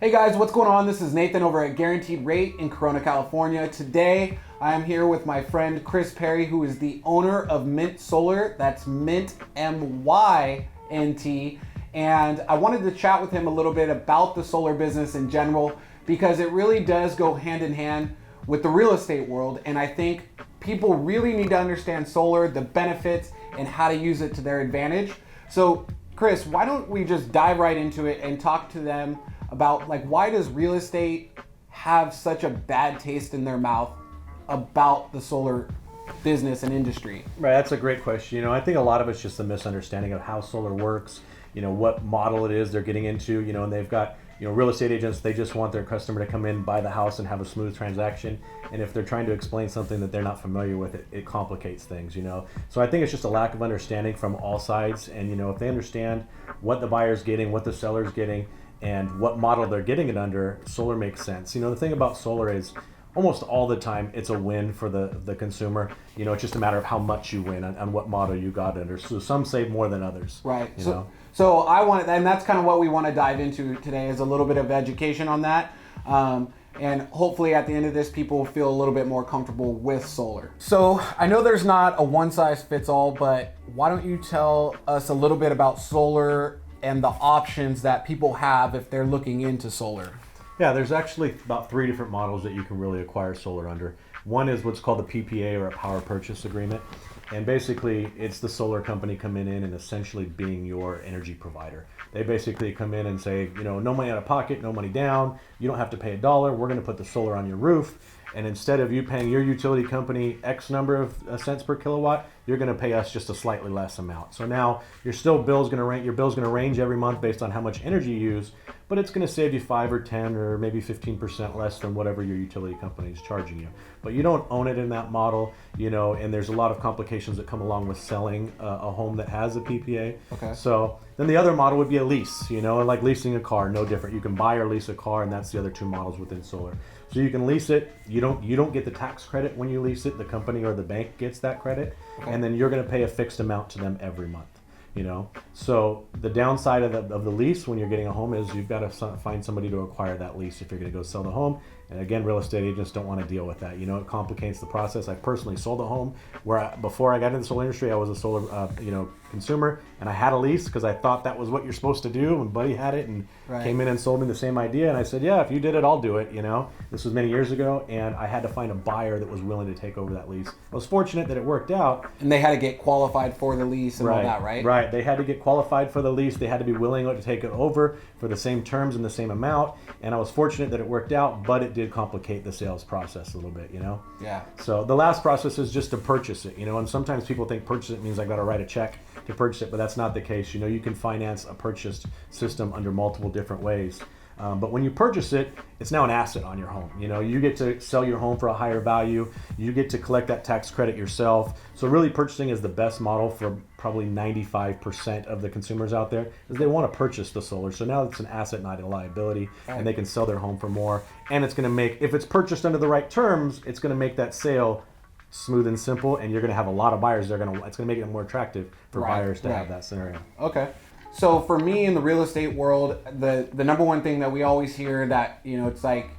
Hey guys, what's going on? This is Nathan over at Guaranteed Rate in Corona, California. Today, I am here with my friend Chris Perry, who is the owner of Mynt Solar. That's Mynt, M-Y-N-T. And I wanted to chat with him a little bit about the solar business in general, because it really does go hand in hand with the real estate world. And I think people really need to understand solar, the benefits, and how to use it to their advantage. So Chris, why don't we just dive right into it and talk to them about, like, why does real estate have such a bad taste in their mouth about the solar business and industry? Right, that's a great question. I think a lot of it's just a misunderstanding of how solar works, what model it is they're getting into, and they've got, real estate agents, they just want their customer to come in, buy the house, and have a smooth transaction. And if they're trying to explain something that they're not familiar with, it complicates things, So I think it's just a lack of understanding from all sides. And, if they understand what the buyer's getting, what the seller's getting, and what model they're getting it under, solar makes sense. The thing about solar is almost all the time it's a win for the consumer. It's just a matter of how much you win on what model you got under. So some save more than others. Right. So I want, and that's kind of what we want to dive into today, is a little bit of education on that. And hopefully at the end of this, people will feel a little bit more comfortable with solar. So I know there's not a one size fits all, but why don't you tell us a little bit about solar and the options that people have if they're looking into solar? Yeah, there's actually about 3 different models that you can really acquire solar under. One is what's called the PPA, or a power purchase agreement. And basically, it's the solar company coming in and essentially being your energy provider. They basically come in and say, no money out of pocket, no money down. You don't have to pay $1. We're going to put the solar on your roof. And instead of you paying your utility company X number of cents per kilowatt, you're going to pay us just a slightly less amount. So now your bill's going to range every month based on how much energy you use, but it's going to save you 5 or 10 or maybe 15% less than whatever your utility company is charging you. But you don't own it in that model, and there's a lot of complications that come along with selling a home that has a PPA. Okay. So then the other model would be a lease, like leasing a car, no different. You can buy or lease a car, and that's the other 2 models within solar. So you can lease it. You don't get the tax credit when you lease it. The company or the bank gets that credit, okay. And then you're going to pay a fixed amount to them every month. So the downside of the lease when you're getting a home is you've got to find somebody to acquire that lease if you're going to go sell the home. And again, real estate agents don't want to deal with that. It complicates the process. I personally sold a home where before I got into the solar industry, I was a solar consumer, and I had a lease because I thought that was what you're supposed to do. And buddy had it and came in and sold me the same idea, and I said, yeah, if you did it, I'll do it. This was many years ago, and I had to find a buyer that was willing to take over that lease. I was fortunate that it worked out. And they had to get qualified for the lease and all that, right? Right. They had to get qualified for the lease. They had to be willing to take it over for the same terms and the same amount. And I was fortunate that it worked out, but it did complicate the sales process a little bit, Yeah. So the last process is just to purchase it, and sometimes people think purchase it means I got to write a check to purchase it, but that's not the case. You can finance a purchased system under multiple different ways. But when you purchase it, it's now an asset on your home. You get to sell your home for a higher value. You get to collect that tax credit yourself. So really purchasing is the best model for probably 95% of the consumers out there, is they want to purchase the solar. So now it's an asset, not a liability, and they can sell their home for more. And it's going to make, if it's purchased under the right terms, it's going to make that sale smooth and simple, and you're going to have a lot of buyers. It's going to make it more attractive for buyers to have that scenario. Okay. So for me in the real estate world, the number one thing that we always hear that, it's like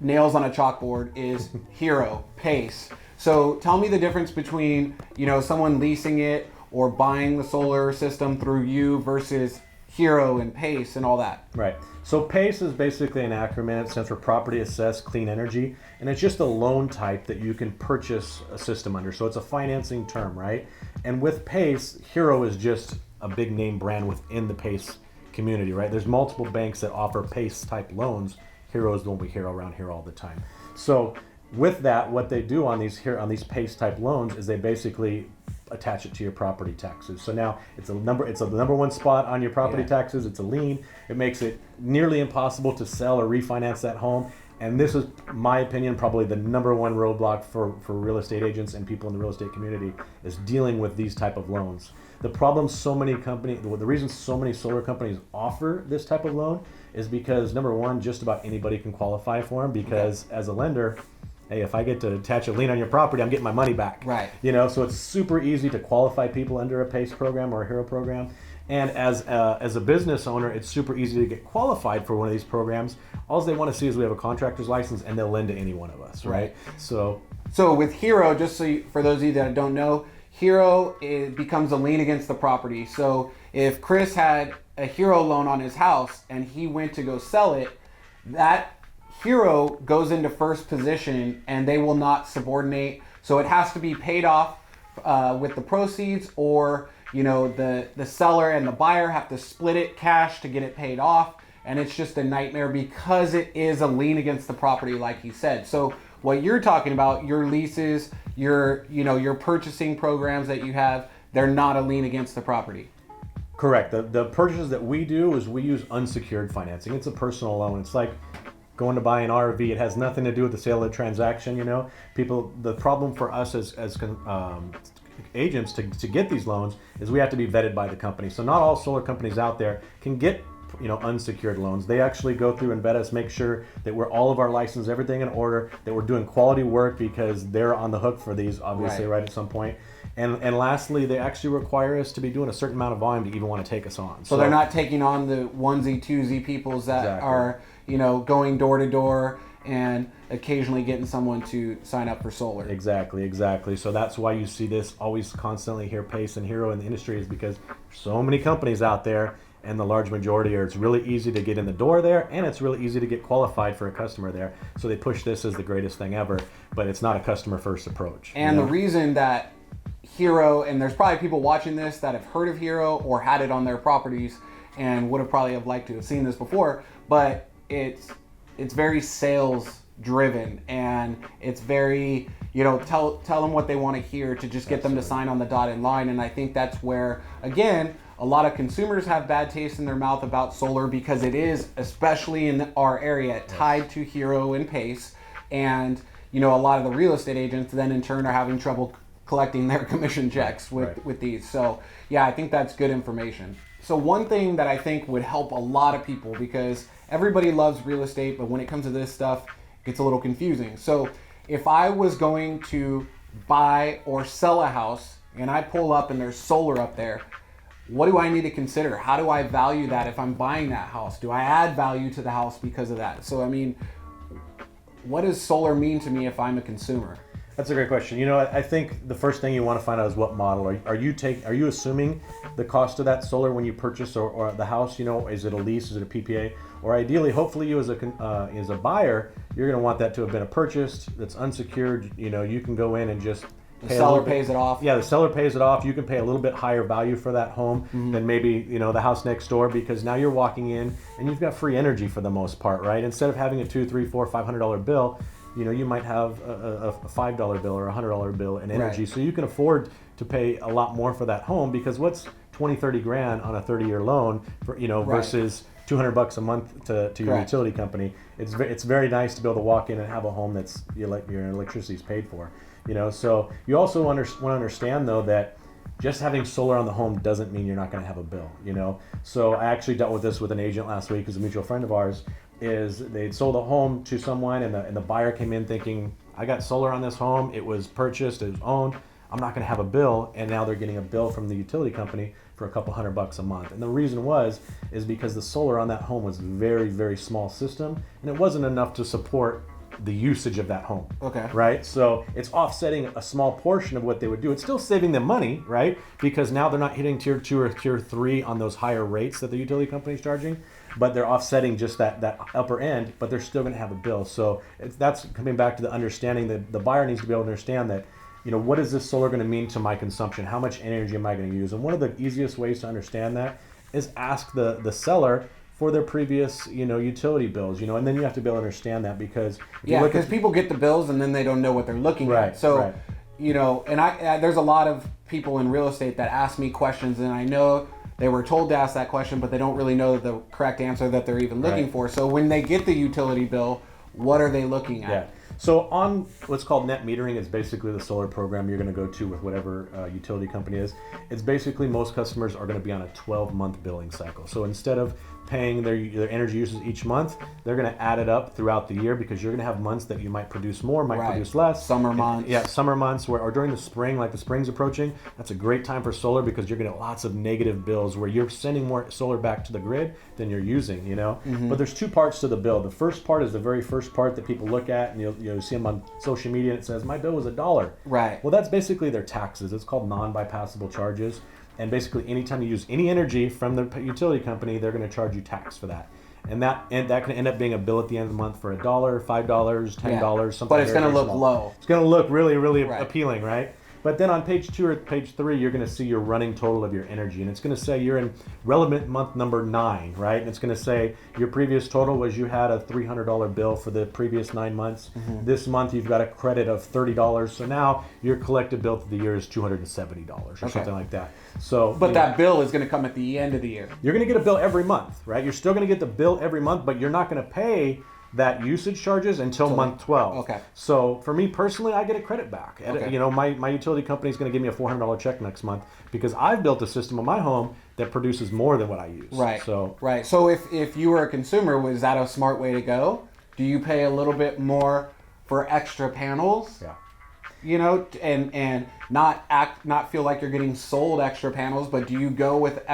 nails on a chalkboard is hero, pace. So tell me the difference between, someone leasing it or buying the solar system through you versus hero and pace and all that. Right. So PACE is basically an acronym. It stands for Property Assessed Clean Energy, and it's just a loan type that you can purchase a system under. So it's a financing term, right? And with PACE, Hero is just a big name brand within the PACE community, right? There's multiple banks that offer PACE type loans. Hero is the one we hear around here all the time. So with that, what they do on these PACE type loans is they basically attach it to your property taxes. So now it's the number one spot on your property taxes. It's a lien. It makes it nearly impossible to sell or refinance that home. And this is, my opinion, probably the number one roadblock for real estate agents and people in the real estate community, is dealing with these type of loans. The reason so many solar companies offer this type of loan is because, number one, just about anybody can qualify for them, because as a lender, hey, if I get to attach a lien on your property, I'm getting my money back. Right. So it's super easy to qualify people under a PACE program or a HERO program. And as a business owner, it's super easy to get qualified for one of these programs. All they want to see is we have a contractor's license, and they'll lend to any one of us, right? So with Hero, just for those of you that don't know, Hero, it becomes a lien against the property. So if Chris had a Hero loan on his house and he went to go sell it, that Hero goes into first position and they will not subordinate. So it has to be paid off with the proceeds, or the seller and the buyer have to split it cash to get it paid off. And it's just a nightmare because it is a lien against the property, like he said. So what you're talking about, your leases, your purchasing programs that you have, they're not a lien against the property. Correct. The purchases that we do is we use unsecured financing. It's a personal loan. It's like going to buy an RV. It has nothing to do with the sale of the transaction. The problem for us as agents to get these loans is we have to be vetted by the company. So not all solar companies out there can get unsecured loans. They actually go through and vet us, make sure that we're all of our license, everything in order, that we're doing quality work, because they're on the hook for these, obviously, right at some point. And lastly, they actually require us to be doing a certain amount of volume to even want to take us on. So they're not taking on the onesie, twosie peoples that are, going door to door and occasionally getting someone to sign up for solar. Exactly. So that's why you see this always constantly here, Pace and Hero in the industry, is because there's so many companies out there, and the large majority it's really easy to get in the door there, and it's really easy to get qualified for a customer there. So they push this as the greatest thing ever, but it's not a customer first approach. And the reason that Hero, and there's probably people watching this that have heard of Hero or had it on their properties and would have probably liked to have seen this before, but it's very sales driven, and it's very, tell them what they want to hear to just get them to sign on the dotted line. And I think that's where, again, a lot of consumers have bad taste in their mouth about solar, because it is, especially in our area, tied to Hero and Pace. And, a lot of the real estate agents then in turn are having trouble collecting their commission checks with these. So yeah, I think that's good information. So one thing that I think would help a lot of people, because everybody loves real estate, but when it comes to this stuff, it gets a little confusing. So if I was going to buy or sell a house and I pull up and there's solar up there, what do I need to consider? How do I value that if I'm buying that house? Do I add value to the house because of that? So, what does solar mean to me if I'm a consumer? That's a great question. I think the first thing you want to find out is what model. Are you assuming the cost of that solar when you purchase or the house? Is it a lease? Is it a PPA? Or ideally, hopefully, you as a buyer, you're going to want that to have been a purchase that's unsecured. You can go in and just the seller pays it off. Yeah, the seller pays it off. You can pay a little bit higher value for that home than maybe the house next door, because now you're walking in and you've got free energy for the most part, right? Instead of having a $200, $300, $400, $500 bill, you might have a $5 bill or a $100 bill in energy. Right. So you can afford to pay a lot more for that home, because what's 20, 30 grand on a 30-year loan for versus $200 a month to your utility company. It's very nice to be able to walk in and have a home that's your electricity is paid for. So you also want to understand, though, that just having solar on the home doesn't mean you're not going to have a bill. So I actually dealt with this with an agent last week, who's a mutual friend of ours. They'd sold a home to someone, and the buyer came in thinking, I got solar on this home, it was purchased, it was owned, I'm not going to have a bill. And now they're getting a bill from the utility company for a couple $100 a month. And the reason is because the solar on that home was very, very small system, and it wasn't enough to support the usage of that home. Okay. Right? So it's offsetting a small portion of what they would do. It's still saving them money, right? Because now they're not hitting tier 2 or tier 3 on those higher rates that the utility company is charging, but they're offsetting just that upper end, but they're still going to have a bill. So that's coming back to the understanding that the buyer needs to be able to understand that, what is this solar going to mean to my consumption? How much energy am I going to use? And one of the easiest ways to understand that is ask the seller for their previous, utility bills, and then you have to be able to understand that, because because people get the bills and then they don't know what they're looking at. So, and I there's a lot of people in real estate that ask me questions, and I know they were told to ask that question, but they don't really know the correct answer that they're even looking for. So when they get the utility bill, what are they looking at? Yeah. So on what's called net metering, is basically the solar program you're going to go to with whatever utility company is. It's basically most customers are going to be on a 12-month billing cycle. So instead of paying their energy uses each month, they're going to add it up throughout the year, because you're going to have months that you might produce more, might produce less. Summer months. Yeah, summer months, or during the spring, like the spring's approaching. That's a great time for solar, because you're going to get lots of negative bills where you're sending more solar back to the grid than you're using, you know? But there's two parts to the bill. The first part is the very first part that people look at, and you'll see them on social media, and it says, my bill was $1. Right. Well, that's basically their taxes. It's called non-bypassable charges. And basically, anytime you use any energy from the utility company, they're going to charge you tax for that. And that can end up being a bill at the end of the month for $1, $5, $10, something. But it's going to look small. low. It's going to look really, really appealing, right? But then on page 2 or page 3, you're going to see your running total of your energy. And it's going to say you're in relevant month number 9, right? And it's going to say your previous total was you had a $300 bill for the previous 9 months. This month you've got a credit of $30. So now your collected bill for the year is $270 or something like that. So, but that bill is going to come at the end of the year. You're going to get a bill every month, right? You're still going to get the bill every month, but you're not going to pay that usage charges until month 12. Okay. So for me personally, I get a credit back. Okay. You know, my utility company is going to give me a $400 check next month, because I've built a system in my home that produces more than what I use. Right. So So if you were a consumer, was that a smart way to go? Do you pay a little bit more for extra panels? Yeah. You know, and not feel like you're getting sold extra panels, but do you go with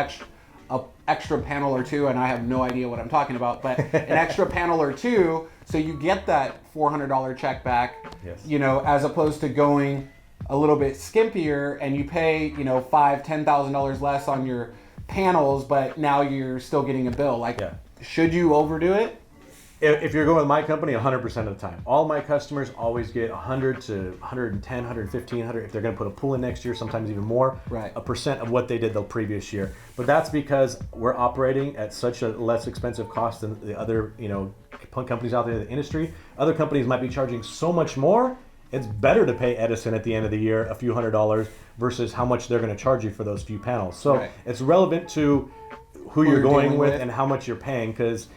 extra panel or two, and I have no idea what I'm talking about, but an extra panel or two, so you get that $400 check back, Yes. you know, as opposed to going a little bit skimpier and you pay, you know, $5,000-$10,000 less on your panels, but now you're still getting a bill. Like, should you overdo it? If you're going with my company, 100% of the time. All my customers always get 100 to 110, 115, 100. If they're going to put a pool in next year, sometimes even more, a percent of what they did the previous year. But that's because we're operating at such a less expensive cost than the other, you know, companies out there in the industry. Other companies might be charging so much more. It's better to pay Edison at the end of the year a few $100s versus how much they're going to charge you for those few panels. So it's relevant to who you're going with and how much you're paying, because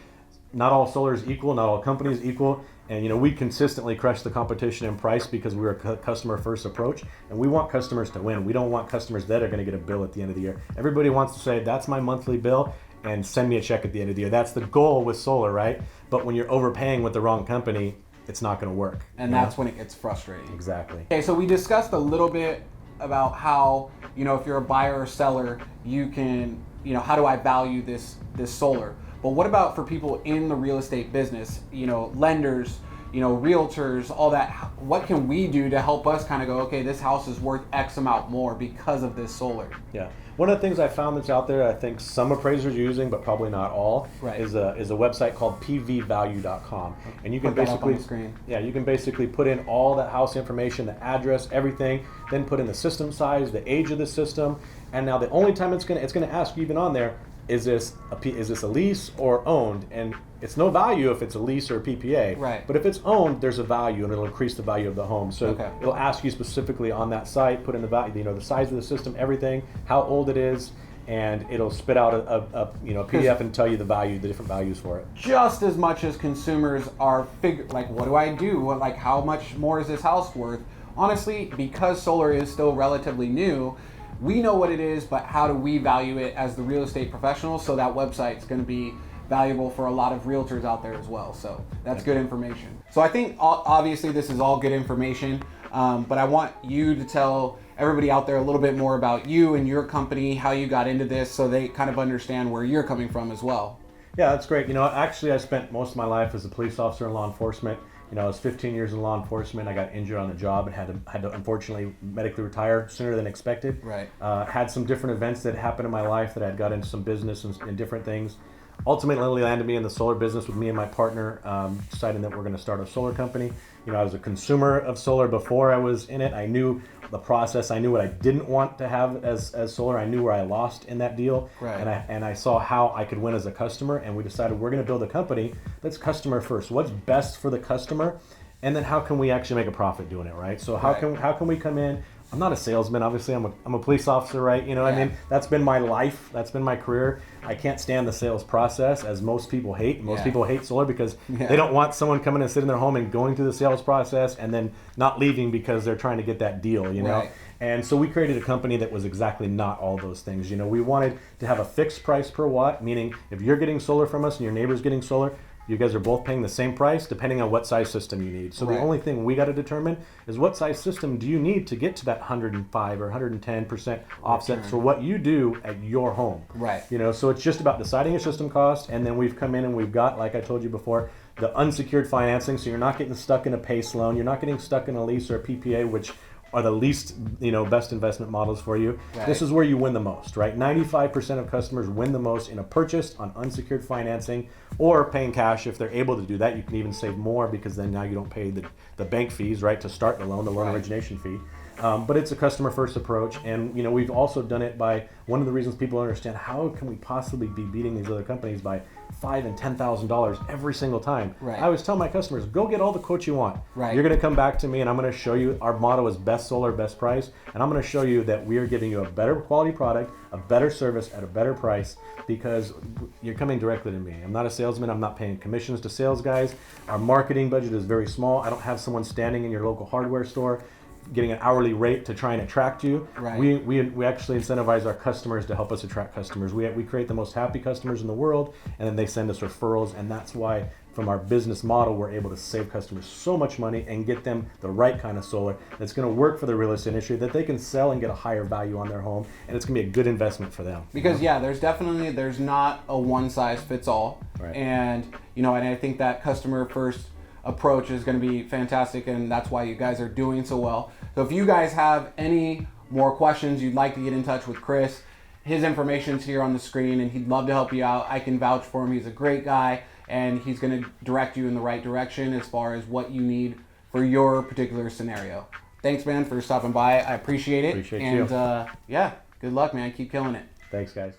not all solar is equal, not all companies equal, and you know, we consistently crush the competition in price because we're a customer first approach, and we want customers to win. We don't want customers that are going to get a bill at the end of the year. Everybody wants to say, that's my monthly bill, and send me a check at the end of the year. That's the goal with solar, right? But when you're overpaying with the wrong company, it's not going to work. And that's when it gets frustrating. Exactly. Okay, so we discussed a little bit about how, you know, if you're a buyer or seller, you can, you know, how do I value this solar? But what about for people in the real estate business, you know, lenders, you know, realtors, all that? What can we do to help us kind of go, okay, this house is worth X amount more because of this solar? Yeah. One of the things I found that's out there, I think some appraisers are using, but probably not all, is a website called pvvalue.com. And you can basically, you can basically put in all that house information, the address, everything, then put in the system size, the age of the system, and now the only time it's gonna ask you even on there, is this a lease or owned? And it's no value if it's a lease or a PPA. Right. But if it's owned, there's a value, and it'll increase the value of the home. So it'll ask you specifically on that site, put in the value, you know, the size of the system, everything, how old it is, and it'll spit out a PDF and tell you the different values for it. Just as much as consumers are like, what do I do? Like, how much more is this house worth? Honestly, because solar is still relatively new, we know what it is, but how do we value it as the real estate professionals? So that website's going to be valuable for a lot of realtors out there as well. So that's good information. So I think obviously this is all good information, but I want you to tell everybody out there a little bit more about you and your company, how you got into this, so they kind of understand where you're coming from as well. Yeah, that's great. You know, actually I spent most of my life as a police officer in law enforcement. You know, I was 15 years in law enforcement. I got injured on the job and had to unfortunately medically retire sooner than expected. Right. Had some different events that happened in my life that I'd got into some business and different things. Ultimately landed me in the solar business with me and my partner, deciding that we're going to start a solar company. You know, I was a consumer of solar before I was in it. I knew the process. I knew what I didn't want to have as solar. I knew where I lost in that deal. Right. And I saw how I could win as a customer, and we decided we're going to build a company that's customer first. What's best for the customer, and then how can we actually make a profit doing it, right? So how can we come in, I'm not a salesman. Obviously, I'm a police officer, right? You know what I mean? That's been my life. That's been my career. I can't stand the sales process, as most people hate. Most people hate solar because they don't want someone coming and sitting in their home and going through the sales process and then not leaving because they're trying to get that deal, you know? And so we created a company that was exactly not all those things. You know, we wanted to have a fixed price per watt, meaning if you're getting solar from us and your neighbor's getting solar, you guys are both paying the same price depending on what size system you need. So the only thing we got to determine is what size system do you need to get to that 105 or 110% offset for what you do at your home. You know, so it's just about deciding your system cost, and then we've come in and we've got, like I told you before, the unsecured financing, so you're not getting stuck in a PACE loan, you're not getting stuck in a lease or a PPA, which are the least, you know, best investment models for you. This is where you win the most, right? 95% of customers win the most in a purchase on unsecured financing or paying cash. If they're able to do that, you can even save more because then now you don't pay the bank fees, right, to start the loan origination fee. But it's a customer first approach, and you know, we've also done it by, one of the reasons people understand how can we possibly be beating these other companies by $5,000 and $10,000 every single time. I always tell my customers, go get all the quotes you want. You're going to come back to me and I'm going to show you, our motto is best solar, best price, and I'm going to show you that we are giving you a better quality product, a better service at a better price, because you're coming directly to me. I'm not a salesman. I'm not paying commissions to sales guys. Our marketing budget is very small. I don't have someone standing in your local hardware store getting an hourly rate to try and attract you. We actually incentivize our customers to help us attract customers. We create the most happy customers in the world, and then they send us referrals, and that's why from our business model we're able to save customers so much money and get them the right kind of solar that's going to work for the real estate industry, that they can sell and get a higher value on their home, and it's going to be a good investment for them. Because there's not a one size fits all, and you know, and I think that customer first approach is going to be fantastic, and that's why you guys are doing so well. So if you guys have any more questions, you'd like to get in touch with Chris, his information's here on the screen, and he'd love to help you out. I can vouch for him. He's a great guy, and he's going to direct you in the right direction as far as what you need for your particular scenario. Thanks, man, for stopping by. I appreciate it. Appreciate you. And good luck, man. Keep killing it. Thanks, guys.